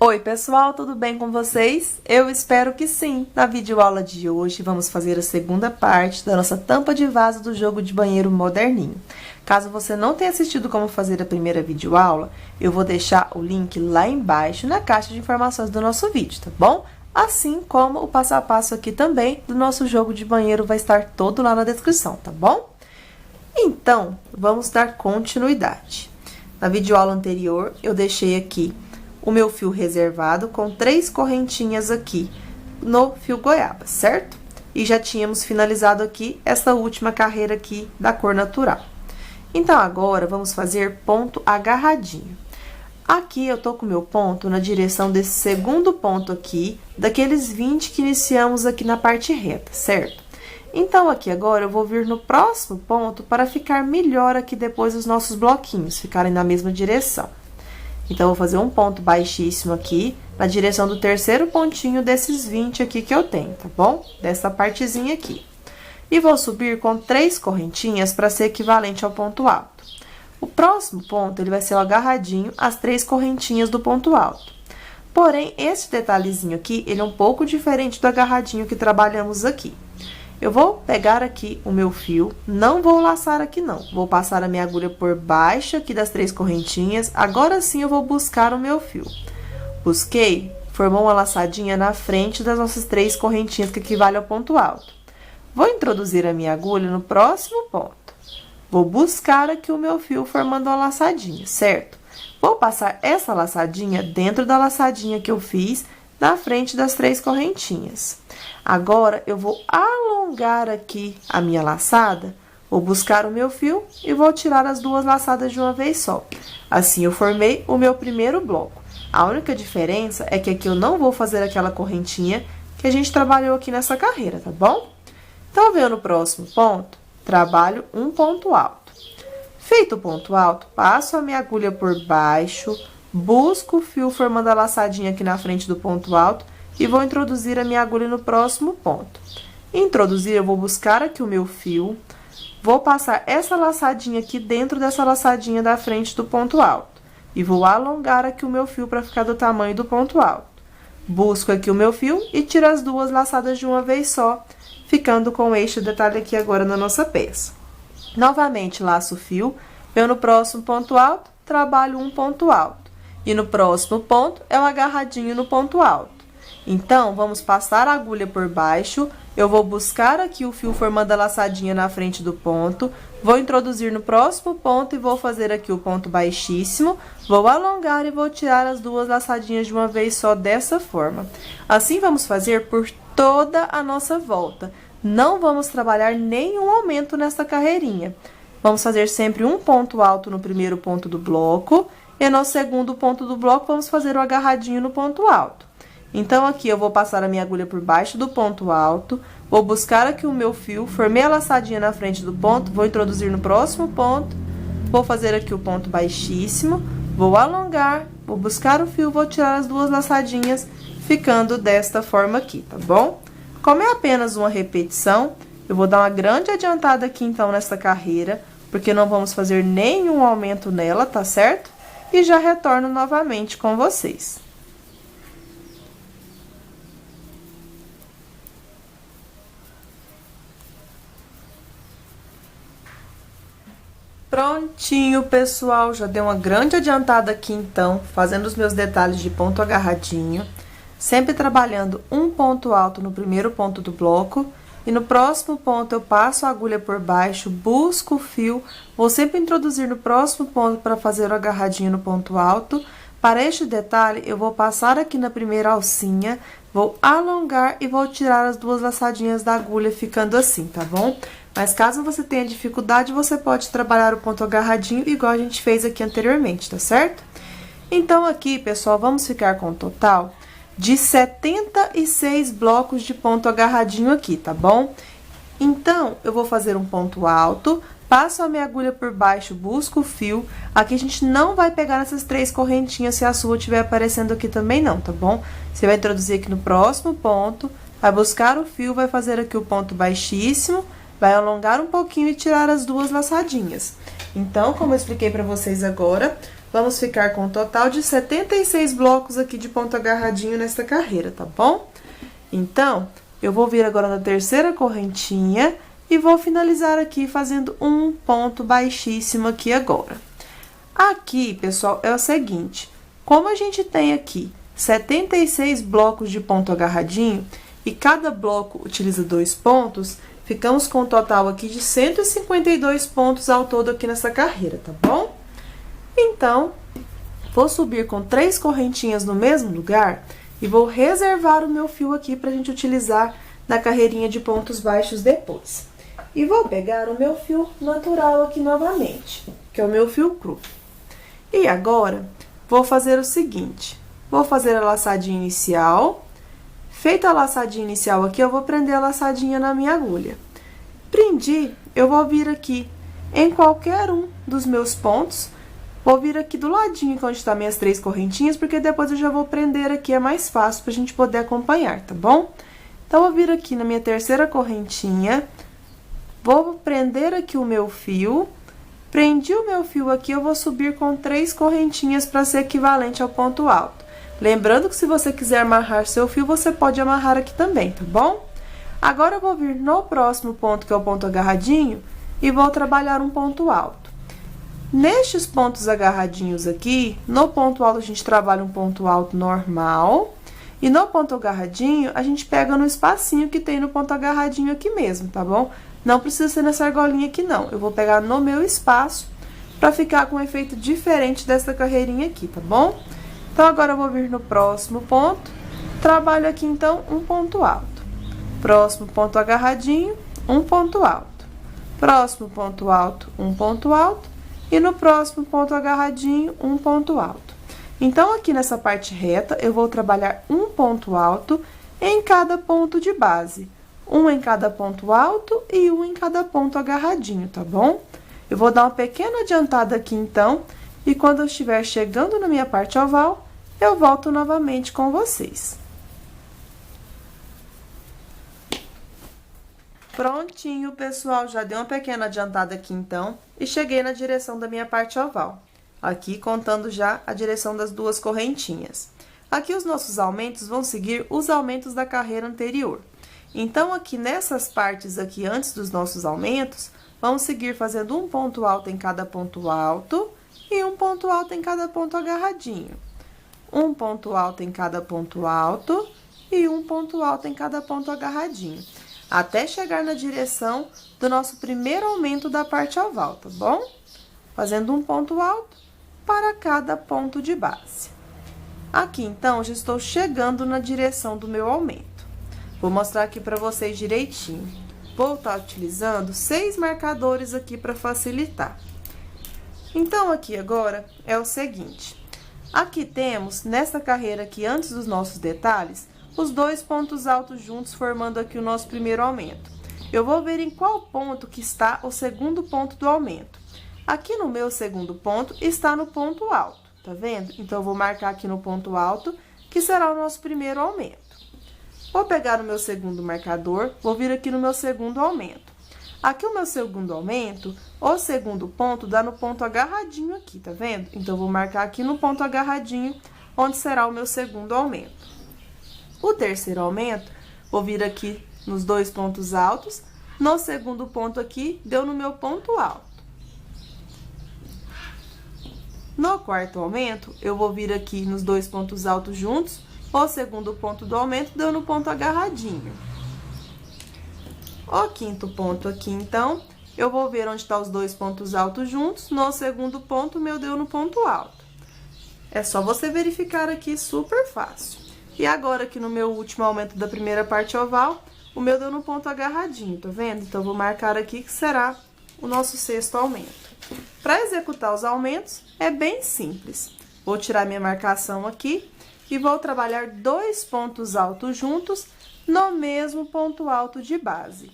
Oi pessoal, tudo bem com vocês? Eu espero que sim! Na videoaula de hoje vamos fazer a segunda parte da nossa tampa de vaso do jogo de banheiro moderninho. Caso você não tenha assistido como fazer a primeira videoaula, eu vou deixar o link lá embaixo na caixa de informações do nosso vídeo, tá bom? Assim como o passo a passo aqui também do nosso jogo de banheiro vai estar todo lá na descrição, tá bom? Então, vamos dar continuidade. Na videoaula anterior, eu deixei aqui o meu fio reservado com 3 correntinhas aqui no fio goiaba, certo? E já tínhamos finalizado aqui essa última carreira aqui da cor natural. Então, agora, vamos fazer ponto agarradinho. Aqui, eu tô com o meu ponto na direção desse segundo ponto aqui, daqueles 20 que iniciamos aqui na parte reta, certo? Então, aqui agora, eu vou vir no próximo ponto para ficar melhor aqui depois os nossos bloquinhos, ficarem na mesma direção. Então, eu vou fazer um ponto baixíssimo aqui, na direção do terceiro pontinho desses 20 aqui que eu tenho, tá bom? Dessa partezinha aqui. E vou subir com 3 correntinhas para ser equivalente ao ponto alto. O próximo ponto, ele vai ser o agarradinho, as 3 correntinhas do ponto alto. Porém, esse detalhezinho aqui, ele é um pouco diferente do agarradinho que trabalhamos aqui. Eu vou pegar aqui o meu fio, não vou laçar aqui não, vou passar a minha agulha por baixo aqui das 3 correntinhas, agora sim eu vou buscar o meu fio. Busquei, formou uma laçadinha na frente das nossas 3 correntinhas que equivale ao ponto alto. Vou introduzir a minha agulha no próximo ponto. Vou buscar aqui o meu fio formando uma laçadinha, certo? Vou passar essa laçadinha dentro da laçadinha que eu fiz na frente das 3 correntinhas. Agora, eu vou alongar aqui a minha laçada, vou buscar o meu fio e vou tirar as 2 laçadas de uma vez só. Assim, eu formei o meu primeiro bloco. A única diferença é que aqui eu não vou fazer aquela correntinha que a gente trabalhou aqui nessa carreira, tá bom? Então, venho no próximo ponto, trabalho um ponto alto. Feito o ponto alto, passo a minha agulha por baixo, busco o fio formando a laçadinha aqui na frente do ponto alto e vou introduzir a minha agulha no próximo ponto. Introduzir, eu vou buscar aqui o meu fio, vou passar essa laçadinha aqui dentro dessa laçadinha da frente do ponto alto e vou alongar aqui o meu fio para ficar do tamanho do ponto alto. Busco aqui o meu fio e tiro as 2 laçadas de uma vez só, ficando com este detalhe aqui agora na nossa peça. Novamente, laço o fio, venho no próximo ponto alto, trabalho um ponto alto. E no próximo ponto, é um agarradinho no ponto alto. Então, vamos passar a agulha por baixo, eu vou buscar aqui o fio formando a laçadinha na frente do ponto, vou introduzir no próximo ponto e vou fazer aqui o ponto baixíssimo, vou alongar e vou tirar as 2 laçadinhas de uma vez só dessa forma. Assim, vamos fazer por toda a nossa volta. Não vamos trabalhar nenhum aumento nessa carreirinha. Vamos fazer sempre um ponto alto no primeiro ponto do bloco, e no segundo ponto do bloco, vamos fazer o agarradinho no ponto alto. Então, aqui eu vou passar a minha agulha por baixo do ponto alto, vou buscar aqui o meu fio, formei a laçadinha na frente do ponto, vou introduzir no próximo ponto, vou fazer aqui o ponto baixíssimo, vou alongar, vou buscar o fio, vou tirar as 2 laçadinhas, ficando desta forma aqui, tá bom? Como é apenas uma repetição, eu vou dar uma grande adiantada aqui, então, nessa carreira, porque não vamos fazer nenhum aumento nela, tá certo? E já retorno novamente com vocês. Prontinho, pessoal, já dei uma grande adiantada aqui, então, fazendo os meus detalhes de ponto agarradinho, sempre trabalhando um ponto alto no primeiro ponto do bloco, e no próximo ponto eu passo a agulha por baixo, busco o fio, vou sempre introduzir no próximo ponto para fazer o agarradinho no ponto alto. Para este detalhe, eu vou passar aqui na primeira alcinha, vou alongar e vou tirar as 2 laçadinhas da agulha, ficando assim, tá bom? Mas caso você tenha dificuldade, você pode trabalhar o ponto agarradinho igual a gente fez aqui anteriormente, tá certo? Então, aqui, pessoal, vamos ficar com um total de 76 blocos de ponto agarradinho aqui, tá bom? Então, eu vou fazer um ponto alto, passo a minha agulha por baixo, busco o fio. Aqui a gente não vai pegar nessas 3 correntinhas se a sua estiver aparecendo aqui também não, tá bom? Você vai introduzir aqui no próximo ponto, vai buscar o fio, vai fazer aqui o ponto baixíssimo, vai alongar um pouquinho e tirar as 2 laçadinhas. Então, como eu expliquei para vocês agora, vamos ficar com um total de 76 blocos aqui de ponto agarradinho nesta carreira, tá bom? Então, eu vou vir agora na terceira correntinha e vou finalizar aqui fazendo um ponto baixíssimo aqui agora. Aqui, pessoal, é o seguinte, como a gente tem aqui 76 blocos de ponto agarradinho e cada bloco utiliza 2 pontos, ficamos com um total aqui de 152 pontos ao todo aqui nessa carreira, tá bom? Então, vou subir com 3 correntinhas no mesmo lugar e vou reservar o meu fio aqui pra gente utilizar na carreirinha de pontos baixos depois. E vou pegar o meu fio natural aqui novamente, que é o meu fio cru. E agora, vou fazer o seguinte, vou fazer a laçadinha inicial. Feita a laçadinha inicial aqui, eu vou prender a laçadinha na minha agulha. Prendi, eu vou vir aqui em qualquer um dos meus pontos, vou vir aqui do ladinho onde estão minhas 3 correntinhas, porque depois eu já vou prender aqui, é mais fácil pra gente poder acompanhar, tá bom? Então, eu vou vir aqui na minha terceira correntinha, vou prender aqui o meu fio, prendi o meu fio aqui, eu vou subir com 3 correntinhas para ser equivalente ao ponto alto. Lembrando que se você quiser amarrar seu fio, você pode amarrar aqui também, tá bom? Agora, eu vou vir no próximo ponto, que é o ponto agarradinho, e vou trabalhar um ponto alto. Nestes pontos agarradinhos aqui, no ponto alto a gente trabalha um ponto alto normal, e no ponto agarradinho a gente pega no espacinho que tem no ponto agarradinho aqui mesmo, tá bom? Não precisa ser nessa argolinha aqui não, eu vou pegar no meu espaço pra ficar com um efeito diferente dessa carreirinha aqui, tá bom? Então, agora eu vou vir no próximo ponto, trabalho aqui então um ponto alto. Próximo ponto agarradinho, um ponto alto. Próximo ponto alto, um ponto alto. E no próximo ponto agarradinho, um ponto alto. Então, aqui nessa parte reta, eu vou trabalhar um ponto alto em cada ponto de base. Um em cada ponto alto e um em cada ponto agarradinho, tá bom? Eu vou dar uma pequena adiantada aqui, então, e quando eu estiver chegando na minha parte oval, eu volto novamente com vocês. Prontinho, pessoal, já dei uma pequena adiantada aqui, então, e cheguei na direção da minha parte oval. Aqui, contando já a direção das 2 correntinhas. Aqui, os nossos aumentos vão seguir os aumentos da carreira anterior. Então, aqui nessas partes aqui, antes dos nossos aumentos, vamos seguir fazendo um ponto alto em cada ponto alto e um ponto alto em cada ponto agarradinho. Um ponto alto em cada ponto alto e um ponto alto em cada ponto agarradinho. Até chegar na direção do nosso primeiro aumento da parte oval, tá bom? Fazendo um ponto alto para cada ponto de base. Aqui, então, já estou chegando na direção do meu aumento. Vou mostrar aqui para vocês direitinho. Vou estar utilizando 6 marcadores aqui para facilitar. Então, aqui agora é o seguinte. Aqui temos, nessa carreira aqui, antes dos nossos detalhes, os 2 pontos altos juntos, formando aqui o nosso primeiro aumento. Eu vou ver em qual ponto que está o segundo ponto do aumento. Aqui no meu segundo ponto, está no ponto alto, tá vendo? Então, eu vou marcar aqui no ponto alto, que será o nosso primeiro aumento. Vou pegar o meu segundo marcador, vou vir aqui no meu segundo aumento. Aqui o meu segundo aumento, o segundo ponto dá no ponto agarradinho aqui, tá vendo? Então, eu vou marcar aqui no ponto agarradinho, onde será o meu segundo aumento. O terceiro aumento, vou vir aqui nos 2 pontos altos, no segundo ponto aqui, deu no meu ponto alto. No quarto aumento, eu vou vir aqui nos 2 pontos altos juntos, o segundo ponto do aumento deu no ponto agarradinho. O quinto ponto aqui, então, eu vou ver onde estão os 2 pontos altos juntos, no segundo ponto, o meu deu no ponto alto. É só você verificar aqui, super fácil. E agora, aqui no meu último aumento da primeira parte oval, o meu deu no ponto agarradinho, tá vendo? Então, eu vou marcar aqui que será o nosso 6º aumento. Para executar os aumentos, é bem simples. Vou tirar minha marcação aqui e vou trabalhar 2 pontos altos juntos no mesmo ponto alto de base.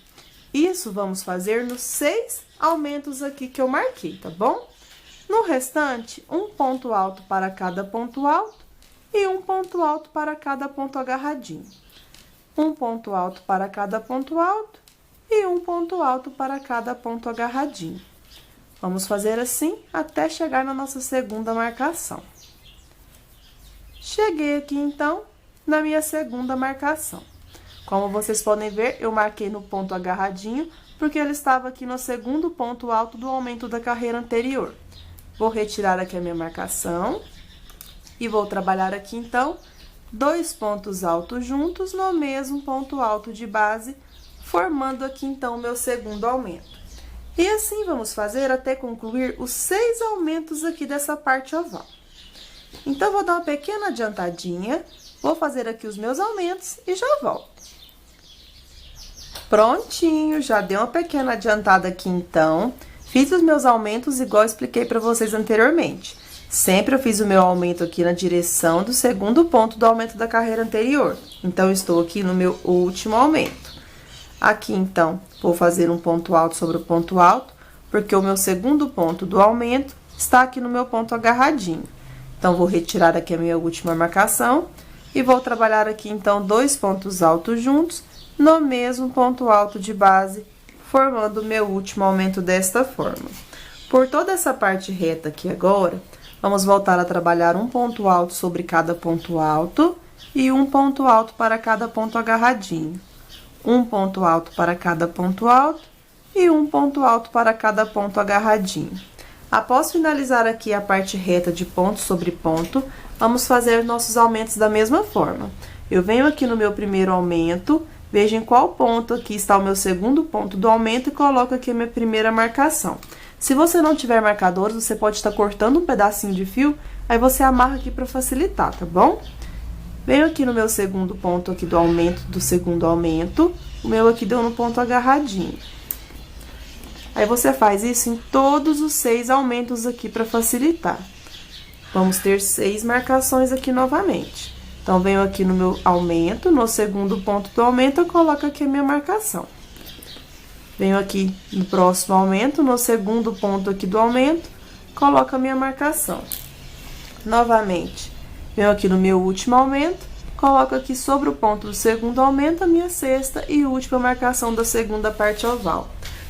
Isso vamos fazer nos 6 aumentos aqui que eu marquei, tá bom? No restante, um ponto alto para cada ponto alto e um ponto alto para cada ponto agarradinho. Um ponto alto para cada ponto alto e um ponto alto para cada ponto agarradinho. Vamos fazer assim até chegar na nossa segunda marcação. Cheguei aqui, então, na minha segunda marcação. Como vocês podem ver, eu marquei no ponto agarradinho, porque ele estava aqui no segundo ponto alto do aumento da carreira anterior. Vou retirar aqui a minha marcação e vou trabalhar aqui, então, 2 pontos altos juntos no mesmo ponto alto de base, formando aqui, então, o meu segundo aumento. E assim vamos fazer até concluir os 6 aumentos aqui dessa parte oval. Então, vou dar uma pequena adiantadinha, vou fazer aqui os meus aumentos e já volto. Prontinho, já dei uma pequena adiantada aqui, então. Fiz os meus aumentos igual eu expliquei para vocês anteriormente. Sempre eu fiz o meu aumento aqui na direção do segundo ponto do aumento da carreira anterior. Então, eu estou aqui no meu último aumento. Aqui, então, vou fazer um ponto alto sobre o ponto alto, porque o meu segundo ponto do aumento está aqui no meu ponto agarradinho. Então, vou retirar aqui a minha última marcação e vou trabalhar aqui, então, 2 pontos altos juntos no mesmo ponto alto de base, formando o meu último aumento desta forma. Por toda essa parte reta aqui agora, vamos voltar a trabalhar um ponto alto sobre cada ponto alto e um ponto alto para cada ponto agarradinho. Um ponto alto para cada ponto alto e um ponto alto para cada ponto agarradinho. Após finalizar aqui a parte reta de ponto sobre ponto, vamos fazer nossos aumentos da mesma forma. Eu venho aqui no meu primeiro aumento, veja em qual ponto aqui está o meu segundo ponto do aumento e coloco aqui a minha primeira marcação. Se você não tiver marcadores, você pode estar cortando um pedacinho de fio, aí você amarra aqui para facilitar, tá bom? Venho aqui no meu segundo ponto aqui do aumento, do segundo aumento, o meu aqui deu no ponto agarradinho. Aí, você faz isso em todos os 6 aumentos aqui para facilitar. Vamos ter 6 marcações aqui novamente. Então, venho aqui no meu aumento, no segundo ponto do aumento, eu coloco aqui a minha marcação. Venho aqui no próximo aumento, no segundo ponto aqui do aumento, coloco a minha marcação. Novamente, venho aqui no meu último aumento, coloco aqui sobre o ponto do segundo aumento a minha sexta e última marcação da segunda parte oval.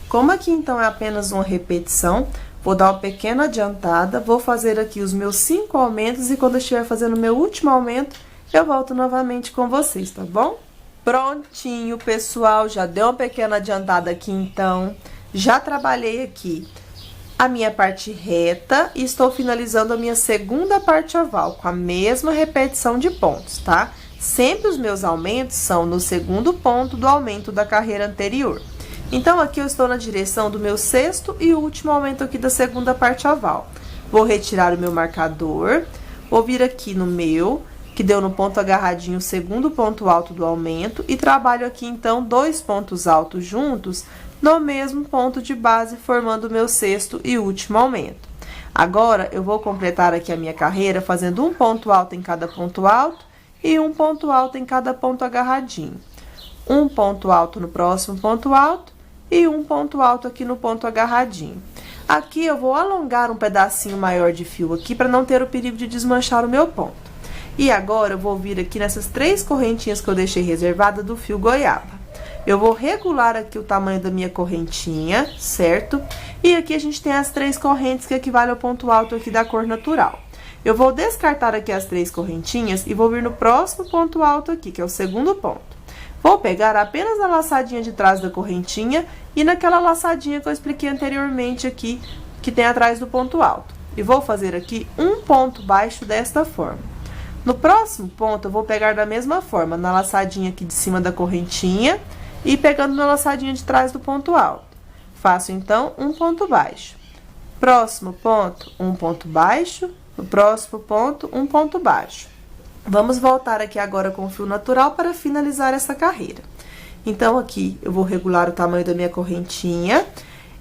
Como aqui, então, é apenas uma repetição, vou dar uma pequena adiantada, vou fazer aqui os meus 5 aumentos e quando eu estiver fazendo o meu último aumento, eu volto novamente com vocês, tá bom? Prontinho, pessoal, já deu uma pequena adiantada aqui, então. Já trabalhei aqui a minha parte reta e estou finalizando a minha segunda parte oval, com a mesma repetição de pontos, tá? Sempre os meus aumentos são no segundo ponto do aumento da carreira anterior. Então, aqui eu estou na direção do meu sexto e último aumento aqui da segunda parte oval. Vou retirar o meu marcador, vou vir aqui no meu, que deu no ponto agarradinho o segundo ponto alto do aumento, e trabalho aqui, então, 2 pontos altos juntos no mesmo ponto de base, formando o meu sexto e último aumento. Agora, eu vou completar aqui a minha carreira fazendo um ponto alto em cada ponto alto e um ponto alto em cada ponto agarradinho. Um ponto alto no próximo ponto alto e um ponto alto aqui no ponto agarradinho. Aqui eu vou alongar um pedacinho maior de fio aqui para não ter o perigo de desmanchar o meu ponto. E agora eu vou vir aqui nessas 3 correntinhas que eu deixei reservada do fio goiaba. Eu vou regular aqui o tamanho da minha correntinha, certo? E aqui a gente tem as 3 correntes que equivalem ao ponto alto aqui da cor natural. Eu vou descartar aqui as 3 correntinhas e vou vir no próximo ponto alto aqui, que é o segundo ponto. Vou pegar apenas a laçadinha de trás da correntinha e naquela laçadinha que eu expliquei anteriormente aqui, que tem atrás do ponto alto. E vou fazer aqui um ponto baixo desta forma. No próximo ponto, eu vou pegar da mesma forma, na laçadinha aqui de cima da correntinha e pegando na laçadinha de trás do ponto alto. Faço, então, um ponto baixo. Próximo ponto, um ponto baixo. No próximo ponto, um ponto baixo. Vamos voltar aqui agora com o fio natural para finalizar essa carreira. Então, aqui eu vou regular o tamanho da minha correntinha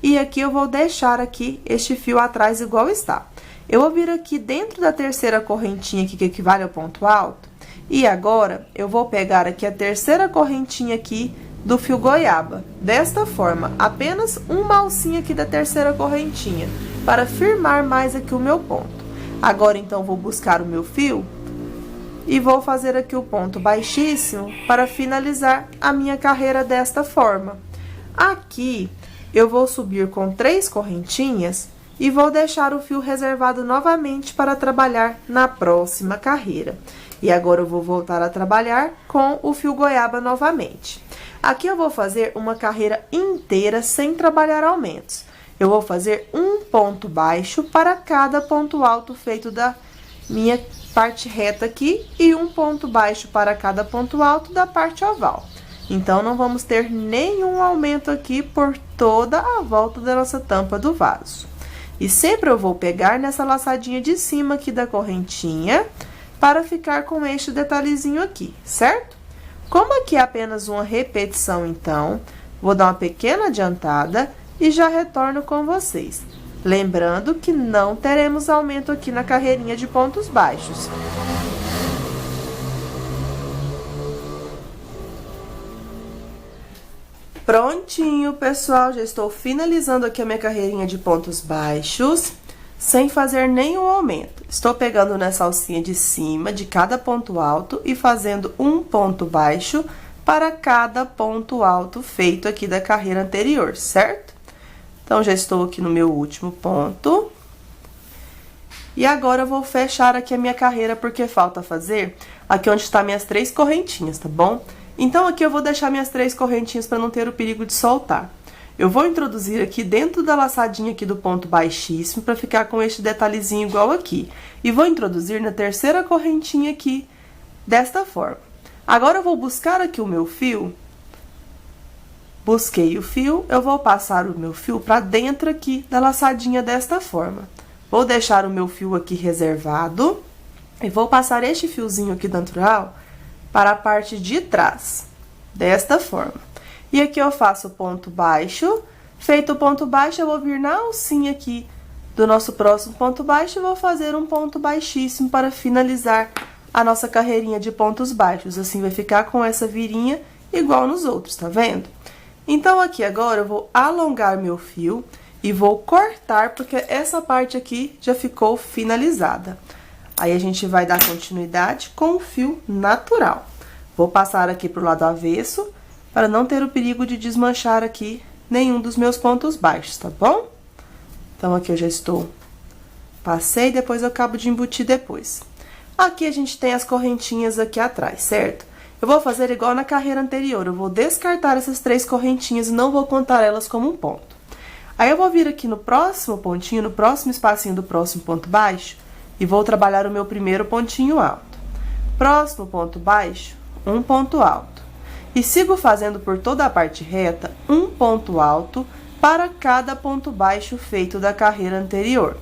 e aqui eu vou deixar aqui este fio atrás igual está. Eu vou vir aqui dentro da terceira correntinha aqui, que equivale ao ponto alto, e agora eu vou pegar aqui a terceira correntinha aqui do fio goiaba, desta forma, apenas uma alcinha aqui da terceira correntinha, para firmar mais aqui o meu ponto. Agora, então, vou buscar o meu fio e vou fazer aqui o ponto baixíssimo para finalizar a minha carreira desta forma. Aqui, eu vou subir com 3 correntinhas e vou deixar o fio reservado novamente para trabalhar na próxima carreira. E agora eu vou voltar a trabalhar com o fio goiaba novamente. Aqui eu vou fazer uma carreira inteira sem trabalhar aumentos. Eu vou fazer um ponto baixo para cada ponto alto feito da minha parte reta aqui e um ponto baixo para cada ponto alto da parte oval. Então, não vamos ter nenhum aumento aqui por toda a volta da nossa tampa do vaso. E sempre eu vou pegar nessa laçadinha de cima aqui da correntinha para ficar com este detalhezinho aqui, certo? Como aqui é apenas uma repetição, então, vou dar uma pequena adiantada e já retorno com vocês. Lembrando que não teremos aumento aqui na carreirinha de pontos baixos. Prontinho, pessoal, já estou finalizando aqui a minha carreirinha de pontos baixos, sem fazer nenhum aumento. Estou pegando nessa alcinha de cima de cada ponto alto e fazendo um ponto baixo para cada ponto alto feito aqui da carreira anterior, certo? Então, já estou aqui no meu último ponto. E agora, eu vou fechar aqui a minha carreira, porque falta fazer aqui onde está minhas 3 correntinhas, tá bom? Então, aqui eu vou deixar minhas 3 correntinhas para não ter o perigo de soltar. Eu vou introduzir aqui dentro da laçadinha aqui do ponto baixíssimo, para ficar com este detalhezinho igual aqui. E vou introduzir na terceira correntinha aqui, desta forma. Agora, eu vou buscar aqui o meu fio. Busquei o fio, eu vou passar o meu fio para dentro aqui da laçadinha desta forma. Vou deixar o meu fio aqui reservado e vou passar este fiozinho aqui natural para a parte de trás, desta forma. E aqui eu faço ponto baixo. Feito o ponto baixo, eu vou vir na alcinha aqui do nosso próximo ponto baixo e vou fazer um ponto baixíssimo para finalizar a nossa carreirinha de pontos baixos. Assim, vai ficar com essa virinha igual nos outros, tá vendo? Então, aqui agora, eu vou alongar meu fio e vou cortar, porque essa parte aqui já ficou finalizada. Aí, a gente vai dar continuidade com o fio natural. Vou passar aqui pro lado avesso, para não ter o perigo de desmanchar aqui nenhum dos meus pontos baixos, tá bom? Então, aqui eu já estou... Passei, depois eu acabo de embutir depois. Aqui, a gente tem as correntinhas aqui atrás, certo? Eu vou fazer igual na carreira anterior, eu vou descartar essas 3 correntinhas e não vou contar elas como um ponto. Aí, eu vou vir aqui no próximo pontinho, no próximo espacinho do próximo ponto baixo, e vou trabalhar o meu primeiro pontinho alto. Próximo ponto baixo, um ponto alto. E sigo fazendo por toda a parte reta, um ponto alto para cada ponto baixo feito da carreira anterior.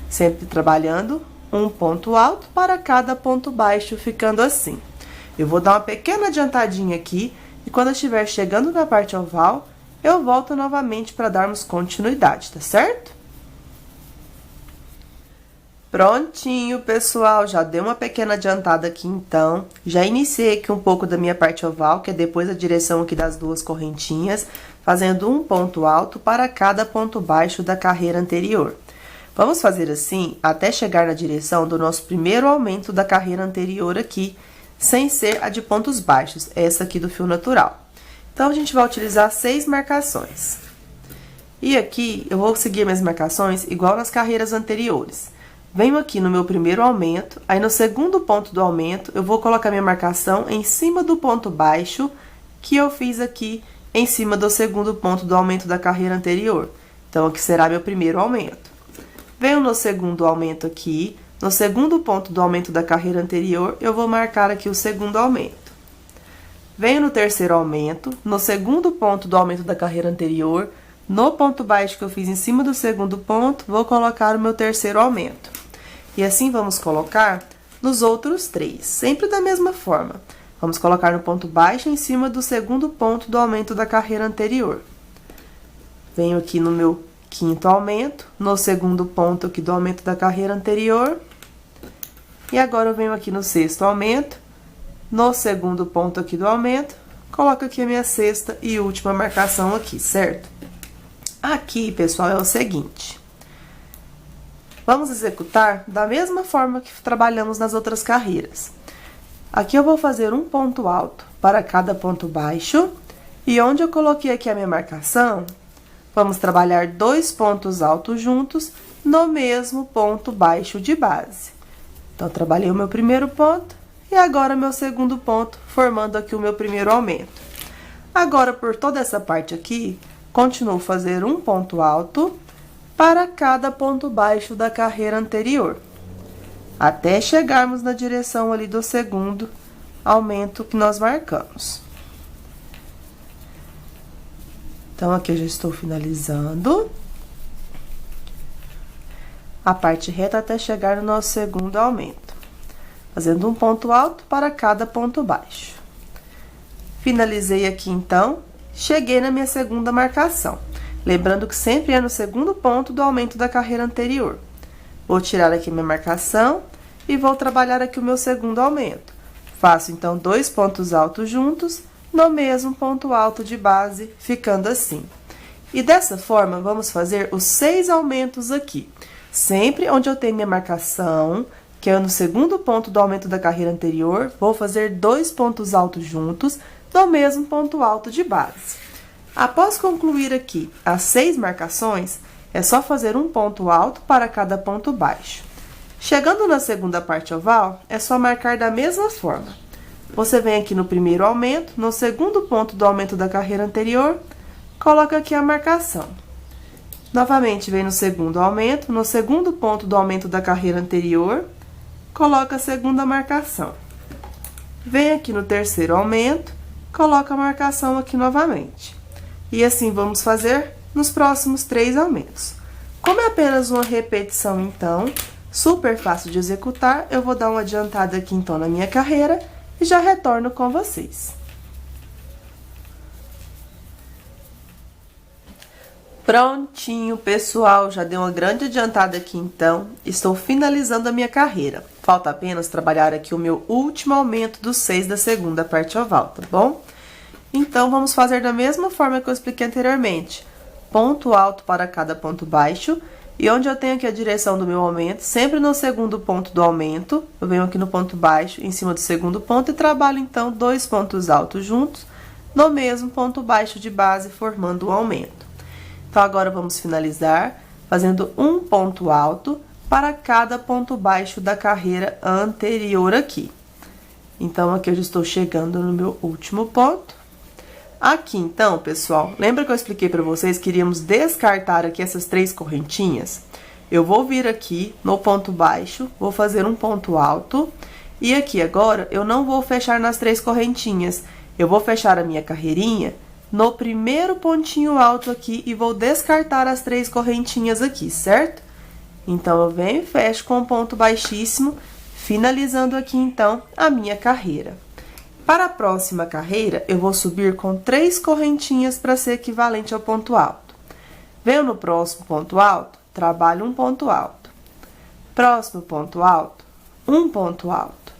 Sempre trabalhando um ponto alto para cada ponto baixo, ficando assim. Eu vou dar uma pequena adiantadinha aqui, e quando eu estiver chegando na parte oval, eu volto novamente para darmos continuidade, tá certo? Prontinho, pessoal, já dei uma pequena adiantada aqui, então. Já iniciei aqui um pouco da minha parte oval, que é depois a direção aqui das 2 correntinhas, fazendo um ponto alto para cada ponto baixo da carreira anterior. Vamos fazer assim até chegar na direção do nosso primeiro aumento da carreira anterior aqui, sem ser a de pontos baixos, essa aqui do fio natural. Então, a gente vai utilizar 6 marcações. E aqui, eu vou seguir minhas marcações igual nas carreiras anteriores. Venho aqui no meu primeiro aumento, aí no segundo ponto do aumento, eu vou colocar minha marcação em cima do ponto baixo que eu fiz aqui em cima do segundo ponto do aumento da carreira anterior. Então, aqui será meu primeiro aumento. Venho no segundo aumento aqui, no segundo ponto do aumento da carreira anterior, eu vou marcar aqui o segundo aumento. Venho no terceiro aumento, no segundo ponto do aumento da carreira anterior, no ponto baixo que eu fiz em cima do segundo ponto, vou colocar o meu terceiro aumento. E assim vamos colocar nos outros 3, sempre da mesma forma. Vamos colocar no ponto baixo em cima do segundo ponto do aumento da carreira anterior. Venho aqui no meu quinto aumento, no segundo ponto aqui do aumento da carreira anterior. E agora, eu venho aqui no sexto aumento, no segundo ponto aqui do aumento, coloco aqui a minha sexta e última marcação aqui, certo? Aqui, pessoal, é o seguinte. Vamos executar da mesma forma que trabalhamos nas outras carreiras. Aqui eu vou fazer um ponto alto para cada ponto baixo. E onde eu coloquei aqui a minha marcação, vamos trabalhar 2 pontos altos juntos no mesmo ponto baixo de base. Então, trabalhei o meu primeiro ponto e agora meu segundo ponto, formando aqui o meu primeiro aumento. Agora, por toda essa parte aqui, continuo a fazer um ponto alto para cada ponto baixo da carreira anterior, até chegarmos na direção ali do segundo aumento que nós marcamos. Então, aqui eu já estou finalizando a parte reta até chegar no nosso segundo aumento, fazendo um ponto alto para cada ponto baixo. Finalizei aqui, então, cheguei na minha segunda marcação. Lembrando que sempre é no segundo ponto do aumento da carreira anterior. Vou tirar aqui minha marcação e vou trabalhar aqui o meu segundo aumento. Faço, então, 2 pontos altos juntos no mesmo ponto alto de base, ficando assim. E dessa forma, vamos fazer os 6 aumentos aqui. Sempre onde eu tenho minha marcação, que é no segundo ponto do aumento da carreira anterior, vou fazer 2 pontos altos juntos no mesmo ponto alto de base. Após concluir aqui as 6 marcações, é só fazer um ponto alto para cada ponto baixo. Chegando na segunda parte oval, é só marcar da mesma forma. Você vem aqui no primeiro aumento, no segundo ponto do aumento da carreira anterior, coloca aqui a marcação. Novamente, vem no segundo aumento, no segundo ponto do aumento da carreira anterior, coloca a segunda marcação. Vem aqui no terceiro aumento, coloca a marcação aqui novamente. E assim vamos fazer nos próximos 3 aumentos. Como é apenas uma repetição, então, super fácil de executar, eu vou dar uma adiantada aqui, então, na minha carreira e já retorno com vocês. Prontinho, pessoal, já dei uma grande adiantada aqui, então, estou finalizando a minha carreira. Falta apenas trabalhar aqui o meu último aumento dos 6 da segunda parte oval, tá bom? Então, vamos fazer da mesma forma que eu expliquei anteriormente. Ponto alto para cada ponto baixo, e onde eu tenho aqui a direção do meu aumento, sempre no segundo ponto do aumento, eu venho aqui no ponto baixo, em cima do segundo ponto, e trabalho, então, 2 pontos altos juntos, no mesmo ponto baixo de base, formando o aumento. Então, agora vamos finalizar fazendo um ponto alto para cada ponto baixo da carreira anterior aqui. Então, aqui eu já estou chegando no meu último ponto. Aqui, então, pessoal, lembra que eu expliquei para vocês que iríamos descartar aqui essas 3 correntinhas? Eu vou vir aqui no ponto baixo, vou fazer um ponto alto, e aqui agora eu não vou fechar nas 3 correntinhas, eu vou fechar a minha carreirinha no primeiro pontinho alto aqui e vou descartar as 3 correntinhas aqui, certo? Então, eu venho e fecho com um ponto baixíssimo, finalizando aqui, então, a minha carreira. Para a próxima carreira, eu vou subir com 3 correntinhas para ser equivalente ao ponto alto. Venho no próximo ponto alto, trabalho um ponto alto. Próximo ponto alto, um ponto alto.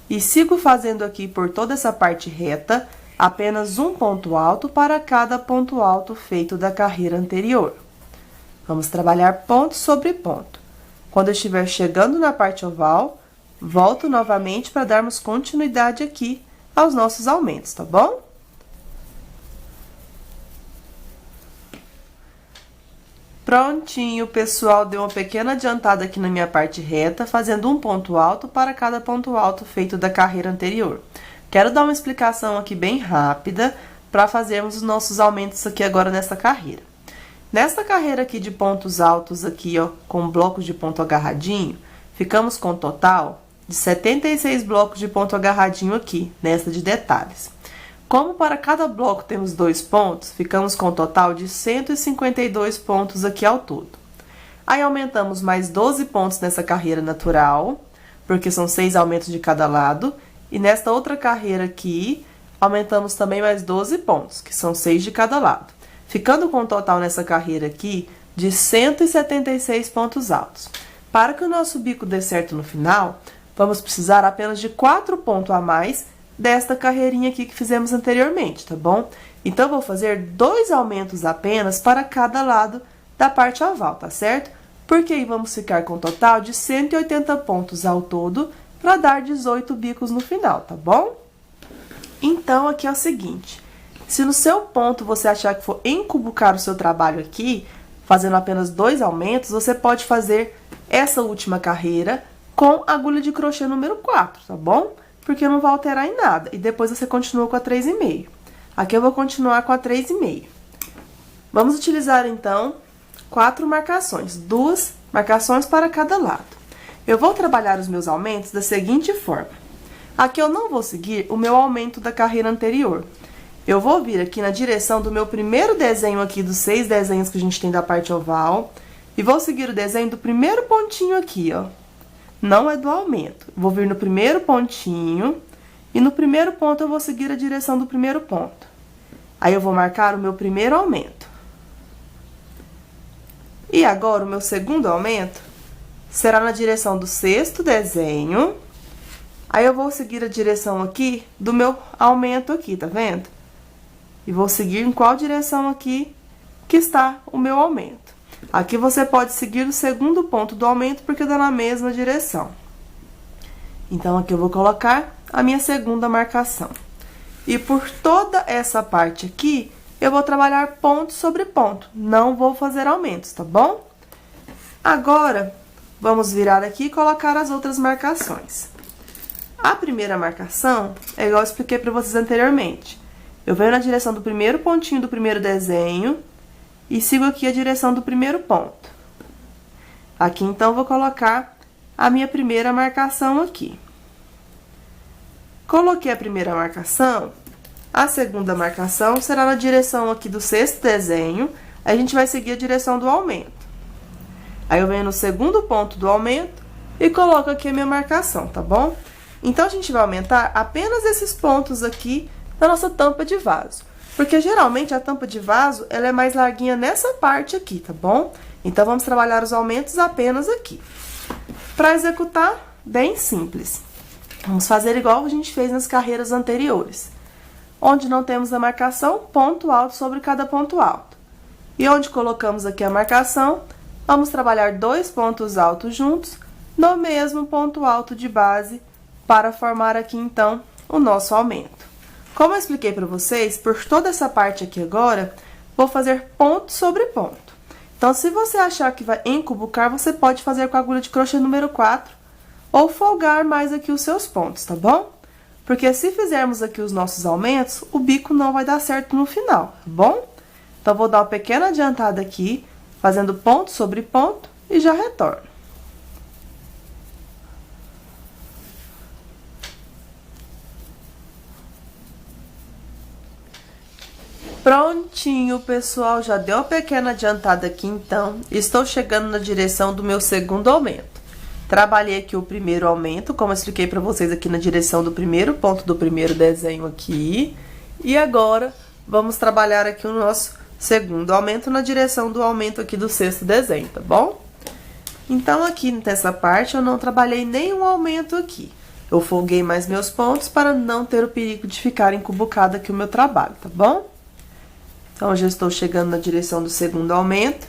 E sigo fazendo aqui por toda essa parte reta, apenas um ponto alto para cada ponto alto feito da carreira anterior. Vamos trabalhar ponto sobre ponto. Quando eu estiver chegando na parte oval, volto novamente para darmos continuidade aqui aos nossos aumentos, tá bom? Prontinho, pessoal, deu uma pequena adiantada aqui na minha parte reta, fazendo um ponto alto para cada ponto alto feito da carreira anterior. Quero dar uma explicação aqui bem rápida para fazermos os nossos aumentos aqui agora nessa carreira. Nessa carreira aqui de pontos altos aqui, ó, com blocos de ponto agarradinho, ficamos com um total de 76 blocos de ponto agarradinho aqui, nessa de detalhes. Como para cada bloco temos 2 pontos, ficamos com um total de 152 pontos aqui ao todo. Aí, aumentamos mais 12 pontos nessa carreira natural, porque são 6 aumentos de cada lado. E nesta outra carreira aqui, aumentamos também mais 12 pontos, que são 6 de cada lado. Ficando com um total nessa carreira aqui de 176 pontos altos. Para que o nosso bico dê certo no final, vamos precisar apenas de 4 pontos a mais desta carreirinha aqui que fizemos anteriormente, tá bom? Então, eu vou fazer 2 aumentos apenas para cada lado da parte oval, tá certo? Porque aí vamos ficar com um total de 180 pontos ao todo para dar 18 bicos no final, tá bom? Então, aqui é o seguinte, se no seu ponto você achar que for encubucar o seu trabalho aqui, fazendo apenas 2 aumentos, você pode fazer essa última carreira com agulha de crochê número 4, tá bom? Porque não vai alterar em nada. E depois você continua com a 3,5. Aqui eu vou continuar com a 3,5. Vamos utilizar, então, 4 marcações. 2 marcações para cada lado. Eu vou trabalhar os meus aumentos da seguinte forma. Aqui eu não vou seguir o meu aumento da carreira anterior. Eu vou vir aqui na direção do meu primeiro desenho aqui, dos 6 desenhos que a gente tem da parte oval. E vou seguir o desenho do primeiro pontinho aqui, ó. Não é do aumento. Vou vir no primeiro pontinho. E no primeiro ponto eu vou seguir a direção do primeiro ponto. Aí eu vou marcar o meu primeiro aumento. E agora o meu segundo aumento será na direção do 6º desenho. Aí eu vou seguir a direção aqui do meu aumento aqui, tá vendo? E vou seguir em qual direção aqui que está o meu aumento. Aqui você pode seguir o segundo ponto do aumento porque dá na mesma direção. Então, aqui eu vou colocar a minha segunda marcação. E por toda essa parte aqui, eu vou trabalhar ponto sobre ponto. Não vou fazer aumentos, tá bom? Agora, vamos virar aqui e colocar as outras marcações. A primeira marcação é igual eu expliquei para vocês anteriormente. Eu venho na direção do primeiro pontinho do primeiro desenho e sigo aqui a direção do primeiro ponto. Aqui, então, vou colocar a minha primeira marcação aqui. Coloquei a primeira marcação, a segunda marcação será na direção aqui do 6º desenho, a gente vai seguir a direção do aumento. Aí, eu venho no segundo ponto do aumento e coloco aqui a minha marcação, tá bom? Então, a gente vai aumentar apenas esses pontos aqui da nossa tampa de vaso. Porque, geralmente, a tampa de vaso, ela é mais larguinha nessa parte aqui, tá bom? Então, vamos trabalhar os aumentos apenas aqui. Para executar, bem simples. Vamos fazer igual a gente fez nas carreiras anteriores. Onde não temos a marcação, ponto alto sobre cada ponto alto. E onde colocamos aqui a marcação, vamos trabalhar 2 pontos altos juntos no mesmo ponto alto de base para formar aqui, então, o nosso aumento. Como eu expliquei para vocês, por toda essa parte aqui agora, vou fazer ponto sobre ponto. Então, se você achar que vai encubucar, você pode fazer com a agulha de crochê número 4 ou folgar mais aqui os seus pontos, tá bom? Porque se fizermos aqui os nossos aumentos, o bico não vai dar certo no final, tá bom? Então, vou dar uma pequena adiantada aqui, fazendo ponto sobre ponto e já retorno. Prontinho, pessoal, já deu uma pequena adiantada aqui, então, estou chegando na direção do meu segundo aumento. Trabalhei aqui o primeiro aumento, como eu expliquei para vocês aqui na direção do primeiro ponto do primeiro desenho aqui. E agora, vamos trabalhar aqui o nosso segundo aumento na direção do aumento aqui do 6º desenho, tá bom? Então, aqui nessa parte, eu não trabalhei nenhum aumento aqui. Eu folguei mais meus pontos para não ter o perigo de ficar encubucado aqui o meu trabalho, tá bom? Então, eu já estou chegando na direção do segundo aumento,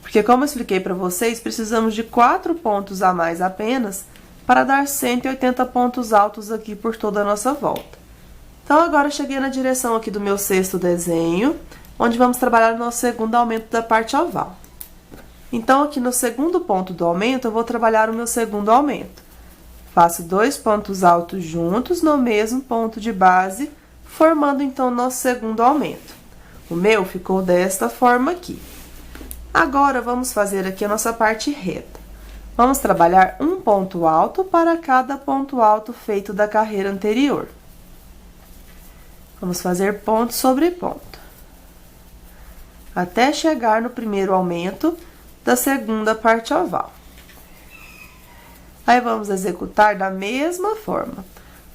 porque como eu expliquei para vocês, precisamos de 4 pontos a mais apenas para dar 180 pontos altos aqui por toda a nossa volta. Então, agora eu cheguei na direção aqui do meu 6º desenho, onde vamos trabalhar o nosso segundo aumento da parte oval. Então, aqui no segundo ponto do aumento, eu vou trabalhar o meu segundo aumento. Faço 2 pontos altos juntos no mesmo ponto de base, formando, então, o nosso segundo aumento. O meu ficou desta forma aqui. Agora, vamos fazer aqui a nossa parte reta. Vamos trabalhar um ponto alto para cada ponto alto feito da carreira anterior. Vamos fazer ponto sobre ponto. Até chegar no primeiro aumento da segunda parte oval. Aí, vamos executar da mesma forma.